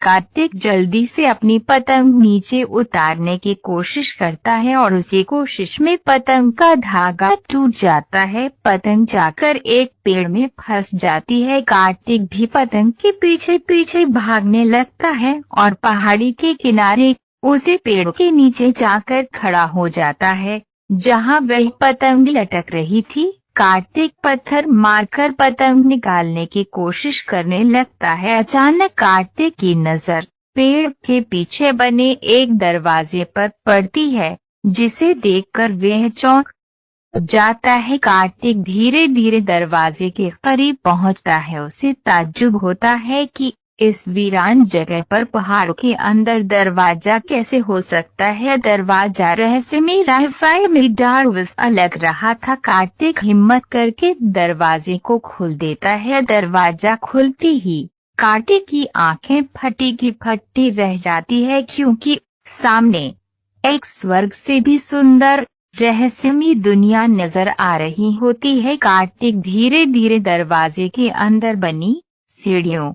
कार्तिक जल्दी से अपनी पतंग नीचे उतारने की कोशिश करता है और उसी कोशिश में पतंग का धागा टूट जाता है। पतंग जाकर एक पेड़ में फंस जाती है। कार्तिक भी पतंग के पीछे पीछे भागने लगता है और पहाड़ी के किनारे उसे पेड़ के नीचे जाकर खड़ा हो जाता है जहां वह पतंग लटक रही थी। कार्तिक पत्थर मारकर पतंग निकालने की कोशिश करने लगता है। अचानक कार्तिक की नजर पेड़ के पीछे बने एक दरवाजे पर पड़ती है, जिसे देखकर वह चौंक जाता है। कार्तिक धीरे धीरे दरवाजे के करीब पहुंचता है। उसे ताज्जुब होता है कि इस वीरान जगह पर पहाड़ के अंदर दरवाजा कैसे हो सकता है। दरवाजा रहस्यमय लग रहा था। कार्तिक हिम्मत करके दरवाजे को खोल देता है। दरवाजा खुलते ही कार्तिक की आंखें फटी की फटी रह जाती है, क्योंकि सामने एक स्वर्ग से भी सुंदर रहस्यमय दुनिया नजर आ रही होती है। कार्तिक धीरे धीरे दरवाजे के अंदर बनी सीढ़ियों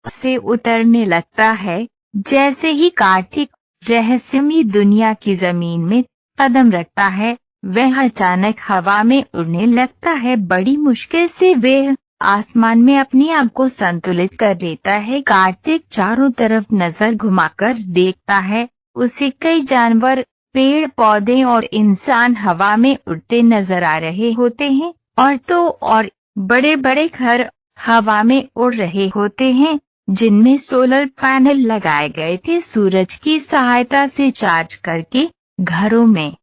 से उतरने लगता है। जैसे ही कार्तिक रहस्यमय दुनिया की जमीन में कदम रखता है, वह अचानक हवा में उड़ने लगता है। बड़ी मुश्किल से वह आसमान में अपने आप को संतुलित कर लेता है। कार्तिक चारों तरफ नजर घुमाकर देखता है। उसे कई जानवर, पेड़ पौधे और इंसान हवा में उड़ते नजर आ रहे होते हैं, और तो और बड़े बड़े घर हवा में उड़ रहे होते हैं जिनमें सोलर पैनल लगाए गए थे। सूरज की सहायता से चार्ज करके घरों में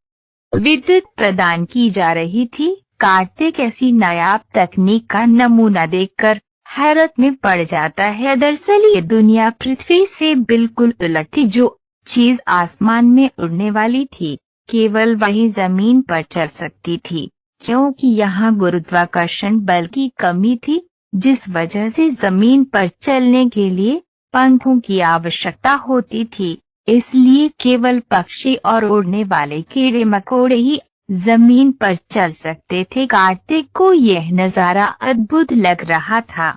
विद्युत प्रदान की जा रही थी। कार्तिक ऐसी नायाब तकनीक का नमूना देखकर हैरत में पड़ जाता है। दरअसल ये दुनिया पृथ्वी से बिल्कुल उलट थी। जो चीज आसमान में उड़ने वाली थी, केवल वही जमीन पर चल सकती थी, क्योंकि यहाँ गुरुत्वाकर्षण बल की कमी थी, जिस वजह से जमीन पर चलने के लिए पंखों की आवश्यकता होती थी। इसलिए केवल पक्षी और उड़ने वाले कीड़े मकोड़े ही जमीन पर चल सकते थे। कार्तिक को यह नजारा अद्भुत लग रहा था।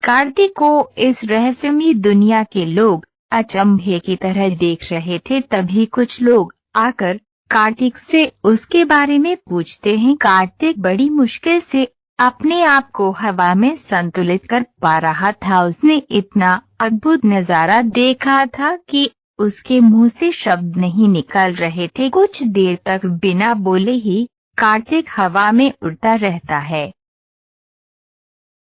कार्तिक को इस रहस्यमय दुनिया के लोग अचंभे की तरह देख रहे थे। तभी कुछ लोग आकर कार्तिक से उसके बारे में पूछते हैं। कार्तिक बड़ी मुश्किल से अपने आप को हवा में संतुलित कर पा रहा था। उसने इतना अद्भुत नजारा देखा था कि उसके मुंह से शब्द नहीं निकल रहे थे। कुछ देर तक बिना बोले ही कार्तिक हवा में उड़ता रहता है।